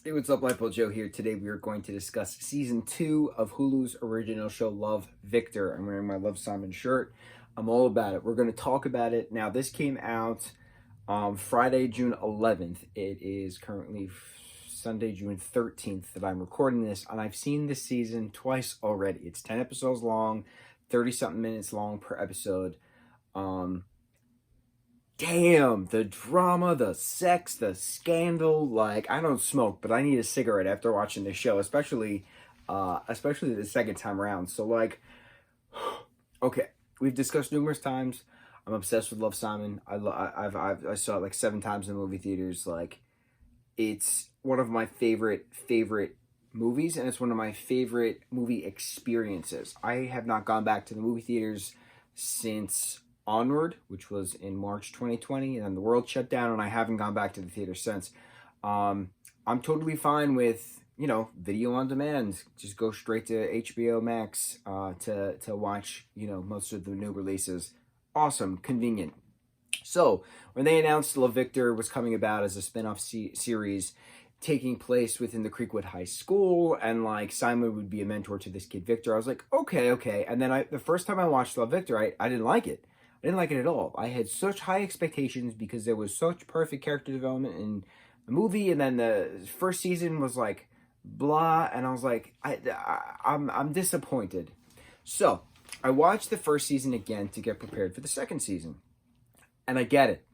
Hey, what's up, lightboltjoe here. Today we are going to discuss season 2 of Hulu's original show, Love, Victor. I'm wearing my Love, Simon shirt. I'm all about it. We're going to talk about it. Now, this came out Friday, June 11th. It is currently Sunday, June 13th that I'm recording this, and I've seen this season twice already. It's 10 episodes long, 30-something minutes long per episode. Damn, the drama, the sex, the scandal. Like, I don't smoke, but I need a cigarette after watching this show, especially the second time around. So, like, okay, we've discussed numerous times. I'm obsessed with Love, Simon. I saw it like 7 times in the movie theaters. Like, it's one of my favorite movies, and it's one of my favorite movie experiences. I have not gone back to the movie theaters since Onward, which was in March 2020, and then the world shut down, and I haven't gone back to the theater since. I'm totally fine with, video on demand. Just go straight to HBO Max to watch, most of the new releases. Awesome, convenient. So, when they announced Love, Victor was coming about as a spin-off series taking place within the Creekwood High School, and like Simon would be a mentor to this kid Victor, I was like, okay. And then the first time I watched Love, Victor, I didn't like it. I didn't like it at all. I had such high expectations because there was such perfect character development in the movie, and then the first season was like blah, and I was like, I'm disappointed. So I watched the first season again to get prepared for the second season, and I get it.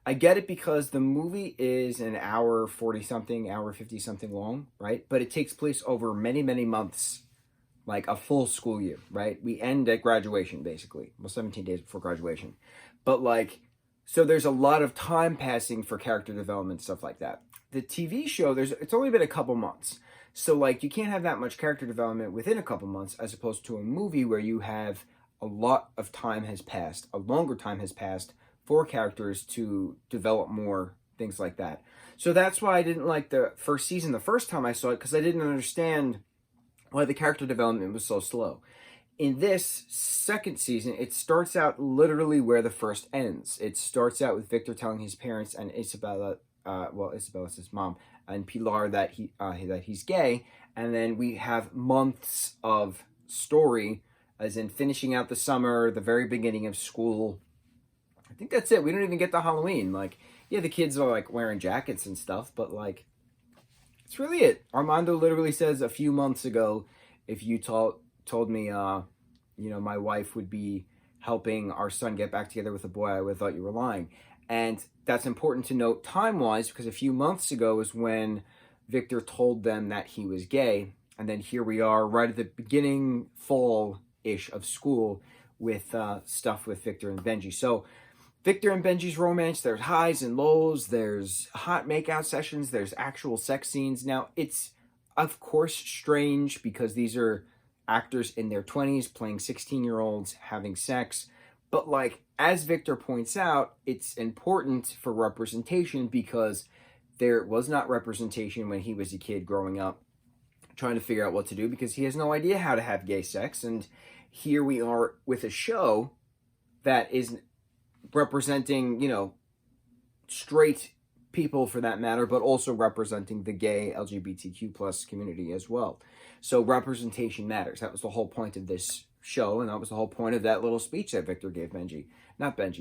I get it because the movie is an hour 40-something, hour 50-something long, right? But it takes place over many, many months. Like a full school year, right? We end at graduation, basically. Well, 17 days before graduation. But like, so there's a lot of time passing for character development, stuff like that. The TV show, it's only been a couple months. So like, you can't have that much character development within a couple months, as opposed to a movie where you have a lot of time has passed, a longer time has passed for characters to develop more, things like that. So that's why I didn't like the first season the first time I saw it, because I didn't understand why the character development was so slow. In this second season, it starts out literally where the first ends. It starts out with Victor telling his parents and Isabella, Isabella's his mom, and Pilar that he's gay, and then we have months of story, as in finishing out the summer, the very beginning of school. I think that's it. We don't even get to Halloween. Like, yeah, the kids are like wearing jackets and stuff, but like, that's really it. Armando literally says a few months ago, if you told me, my wife would be helping our son get back together with a boy, I would have thought you were lying. And that's important to note time-wise, because a few months ago is when Victor told them that he was gay. And then here we are right at the beginning, fall-ish of school with stuff with Victor and Benji. So Victor and Benji's romance, there's highs and lows, there's hot makeout sessions, there's actual sex scenes. Now, it's, of course, strange because these are actors in their 20s playing 16-year-olds having sex. But, like, as Victor points out, it's important for representation because there was not representation when he was a kid growing up trying to figure out what to do because he has no idea how to have gay sex. And here we are with a show that is representing, straight people for that matter, but also representing the gay LGBTQ plus community as well. So representation matters. That was the whole point of this show, and that was the whole point of that little speech that Victor gave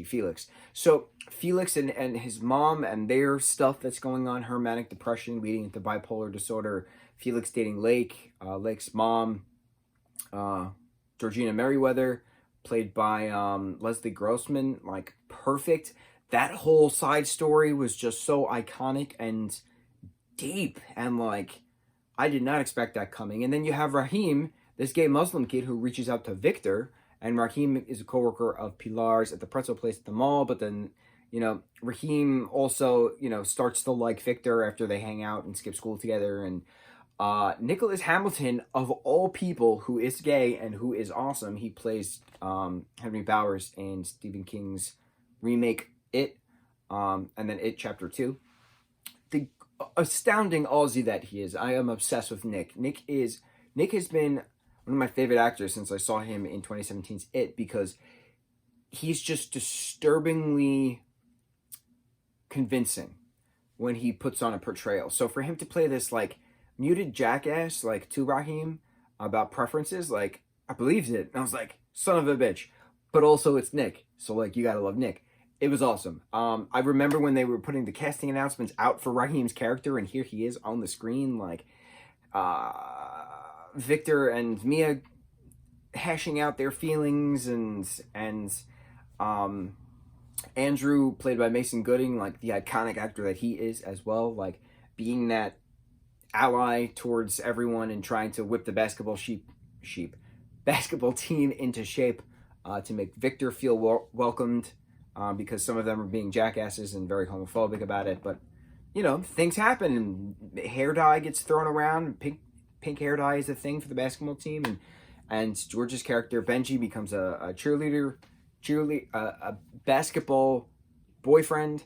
Felix. So Felix and his mom and their stuff that's going on, her manic depression leading into bipolar disorder, Felix dating Lake, Lake's mom, Georgina Merriweather, played by Leslie Grossman, like perfect. That whole side story was just so iconic and deep, and like I did not expect that coming. And then you have Raheem, this gay Muslim kid who reaches out to Victor, and Raheem is a coworker of Pilar's at the pretzel place at the mall, but then Raheem also starts to like Victor after they hang out and skip school together. And Nicholas Hamilton, of all people, who is gay and who is awesome. He plays Henry Bowers in Stephen King's remake It, and then It Chapter 2. The astounding Aussie that he is. I am obsessed with Nick. Nick has been one of my favorite actors since I saw him in 2017's It, because he's just disturbingly convincing. when he puts on a portrayal. So for him to play this like muted jackass like to Raheem about preferences, like I believed it. And I was like, son of a bitch. But also it's Nick. So like you gotta love Nick. It was awesome. I remember when they were putting the casting announcements out for Raheem's character, and here he is on the screen, like Victor and Mia hashing out their feelings, and Andrew, played by Mason Gooding, like the iconic actor that he is as well, like being that ally towards everyone and trying to whip the basketball team into shape to make Victor feel welcomed, because some of them are being jackasses and very homophobic about it. But you know, things happen, and hair dye gets thrown around. Pink hair dye is a thing for the basketball team, and George's character Benji becomes a basketball boyfriend,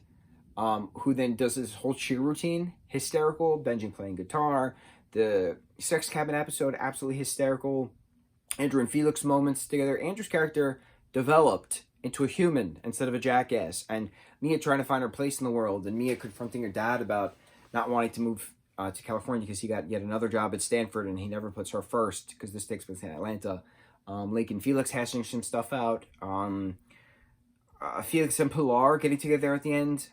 who then does this whole cheer routine, hysterical. Benji playing guitar, the sex cabin episode, absolutely hysterical. Andrew and Felix moments together. Andrew's character developed into a human instead of a jackass, and Mia trying to find her place in the world, and Mia confronting her dad about not wanting to move to California because he got yet another job at Stanford, and he never puts her first because this takes place in Atlanta. Lake and Felix hashing some stuff out. Felix and Pilar getting together at the end.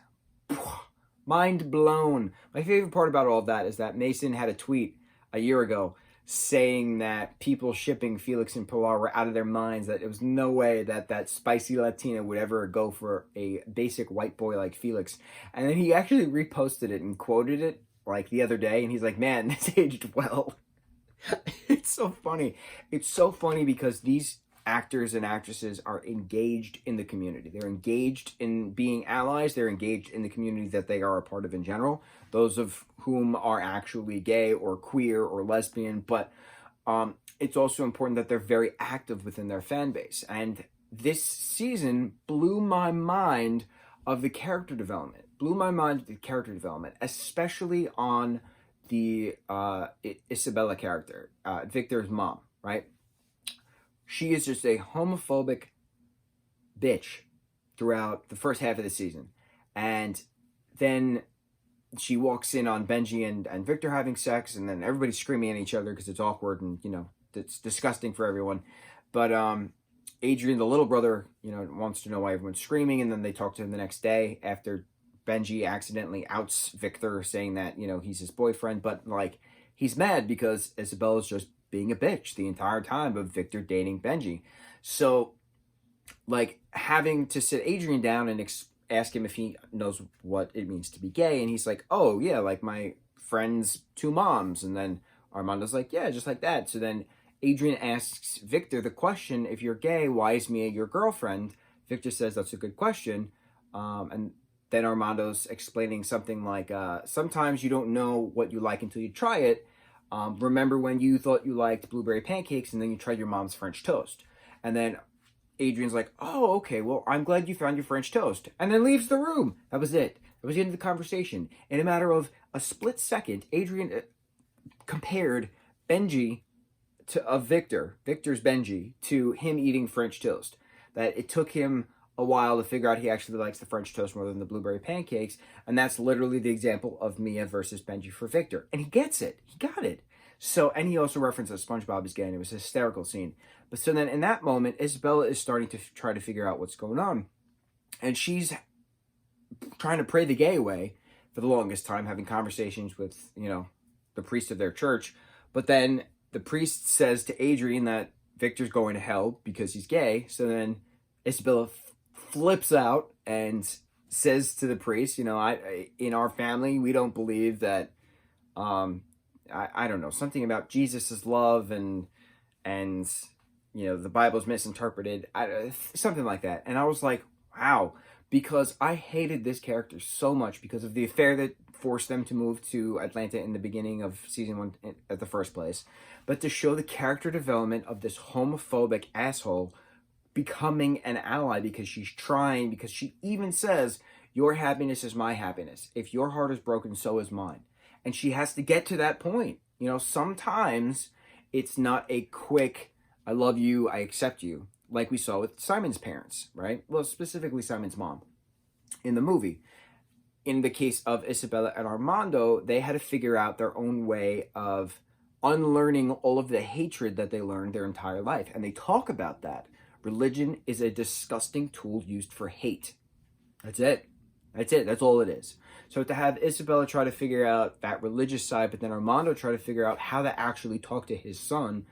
Mind blown. My favorite part about all of that is that Mason had a tweet a year ago saying that people shipping Felix and Pilar were out of their minds, that it was no way that spicy Latina would ever go for a basic white boy like Felix. And then he actually reposted it and quoted it like the other day, and he's like, man, this aged well. It's so funny. It's so funny because these actors and actresses are engaged in the community. They're engaged in being allies. They're engaged in the community that they are a part of in general. Those of whom are actually gay or queer or lesbian. But it's also important that they're very active within their fan base. And this season blew my mind of the character development. Especially on the Isabella character, Victor's mom, right? She is just a homophobic bitch throughout the first half of the season. And then she walks in on Benji and Victor having sex, and then everybody's screaming at each other because it's awkward and, you know, it's disgusting for everyone. But Adrian, the little brother, you know, wants to know why everyone's screaming, and then they talk to him the next day after Benji accidentally outs Victor, saying that, you know, he's his boyfriend, but like he's mad because Isabella's just being a bitch the entire time of Victor dating Benji. So like having to sit Adrian down and ask him if he knows what it means to be gay, and he's like, oh yeah, like my friend's two moms. And then Armando's like, yeah, just like that. So then Adrian asks Victor the question, if you're gay, why is Mia your girlfriend? Victor says that's a good question. And then Armando's explaining something like, sometimes you don't know what you like until you try it. Remember when you thought you liked blueberry pancakes and then you tried your mom's French toast? And then Adrian's like, oh, okay, well, I'm glad you found your French toast. And then leaves the room. That was it. That was the end of the conversation. In a matter of a split second, Adrian compared Benji of Victor's Benji, to him eating French toast. That it took him a while to figure out he actually likes the French toast more than the blueberry pancakes, and that's literally the example of Mia versus Benji for Victor. And he gets it. He got it. So, and he also references SpongeBob is gay, and it was a hysterical scene. But so then in that moment, Isabella is starting to try to figure out what's going on. And she's trying to pray the gay away for the longest time, having conversations with, you know, the priest of their church. But then the priest says to Adrian that Victor's going to hell because he's gay. So then Isabella flips out and says to the priest, you know, I in our family, we don't believe that, I don't know, something about Jesus' love and you know, the Bible's misinterpreted, something like that. And I was like, wow, because I hated this character so much because of the affair that forced them to move to Atlanta in the beginning of season 1 at the first place. But to show the character development of this homophobic asshole becoming an ally because she's trying, because she even says, your happiness is my happiness. If your heart is broken, so is mine. And she has to get to that point. You know, sometimes it's not a quick, I love you, I accept you, like we saw with Simon's parents, right? Well, specifically Simon's mom in the movie. in the case of Isabella and Armando, they had to figure out their own way of unlearning all of the hatred that they learned their entire life. And they talk about that. Religion is a disgusting tool used for hate. That's it. That's it. That's all it is. So to have Isabella try to figure out that religious side, but then Armando try to figure out how to actually talk to his son,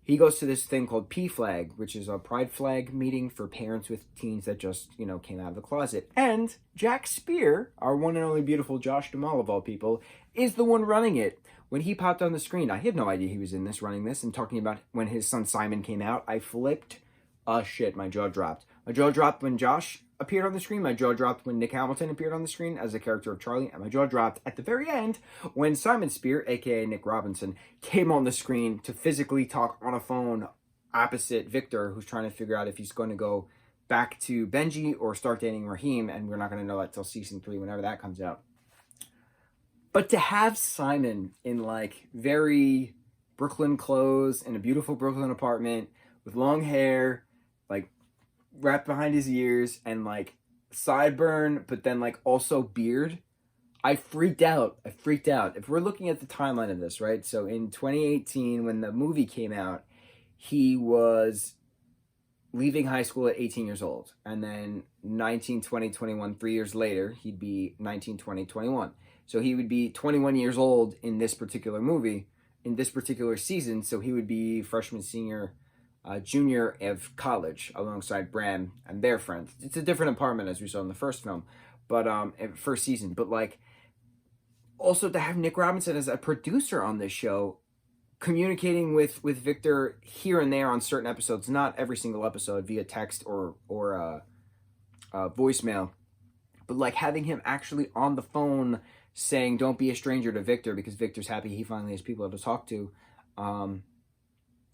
he goes to this thing called P-Flag, which is a pride flag meeting for parents with teens that just, came out of the closet. And Jack Spear, our one and only beautiful Josh Duhamel of all people, is the one running it. When he popped on the screen, I had no idea he was in this, running this, and talking about when his son Simon came out, I flipped. Shit, my jaw dropped. My jaw dropped when Josh appeared on the screen. My jaw dropped when Nick Hamilton appeared on the screen as the character of Charlie. And my jaw dropped at the very end when Simon Spear, a.k.a. Nick Robinson, came on the screen to physically talk on a phone opposite Victor, who's trying to figure out if he's going to go back to Benji or start dating Raheem. And we're not going to know that till season 3, whenever that comes out. But to have Simon in, very Brooklyn clothes in a beautiful Brooklyn apartment with long hair, wrapped behind his ears, and sideburn, but then also beard, I freaked out. If we're looking at the timeline of this, right? So in 2018, when the movie came out, he was leaving high school at 18 years old. And then 19, 20, 21, 3 years later, he'd be 19, 20, 21. So he would be 21 years old in this particular movie, in this particular season. So he would be freshman, senior, junior of college alongside Bram and their friends. It's a different apartment as we saw in the first film, but first season. But also to have Nick Robinson as a producer on this show, communicating with Victor here and there on certain episodes, not every single episode via text or voicemail, but having him actually on the phone saying, "Don't be a stranger to Victor," because Victor's happy he finally has people to talk to.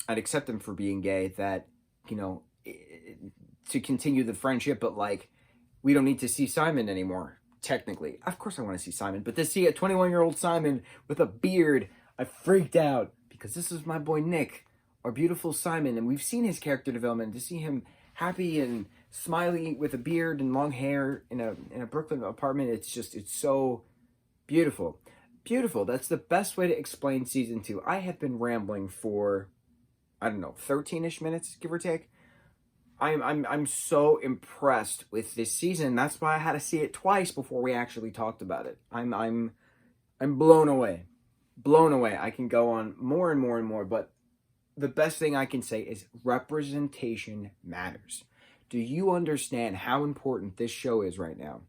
I'd accept him for being gay, that, to continue the friendship, but we don't need to see Simon anymore, technically. Of course I want to see Simon, but to see a 21-year-old Simon with a beard, I freaked out, because this is my boy Nick, our beautiful Simon, and we've seen his character development. To see him happy and smiley with a beard and long hair in a Brooklyn apartment, it's so beautiful. Beautiful. That's the best way to explain season 2. I have been rambling for, I don't know, 13-ish minutes, give or take. I'm so impressed with this season. That's why I had to see it twice before we actually talked about it. I'm blown away. Blown away. I can go on more and more and more, but the best thing I can say is representation matters. Do you understand how important this show is right now?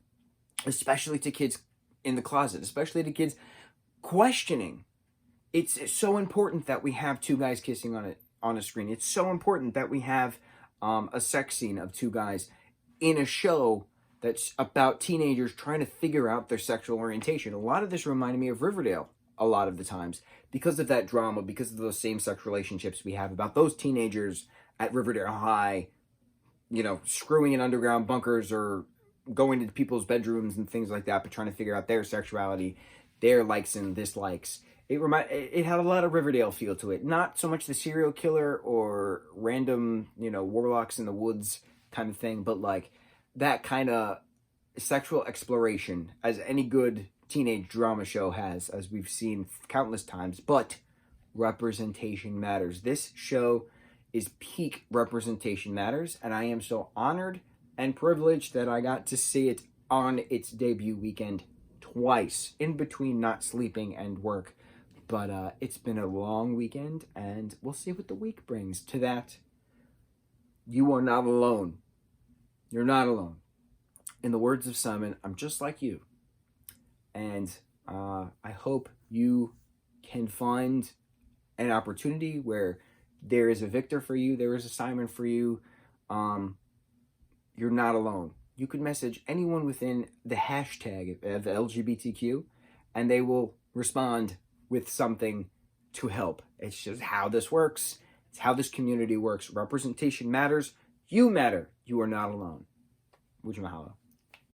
Especially to kids in the closet, especially to kids questioning. It's so important that we have two guys kissing on a screen. It's so important that we have a sex scene of two guys in a show that's about teenagers trying to figure out their sexual orientation. A lot of this reminded me of Riverdale a lot of the times because of that drama, because of those same-sex relationships we have about those teenagers at Riverdale High, screwing in underground bunkers or going into people's bedrooms and things like that, but trying to figure out their sexuality, their likes and dislikes. It had a lot of Riverdale feel to it. Not so much the serial killer or random, warlocks in the woods kind of thing, but that kind of sexual exploration as any good teenage drama show has, as we've seen countless times. But representation matters. This show is peak representation matters, and I am so honored and privileged that I got to see it on its debut weekend twice, in between not sleeping and work. But it's been a long weekend, and we'll see what the week brings. To that, you are not alone. You're not alone. In the words of Simon, I'm just like you. And I hope you can find an opportunity where there is a Victor for you, there is a Simon for you. You're not alone. You could message anyone within the hashtag of the LGBTQ, and they will respond with something to help. It's just how this works. It's how this community works. Representation matters. You matter. You are not alone. Mucho mahalo.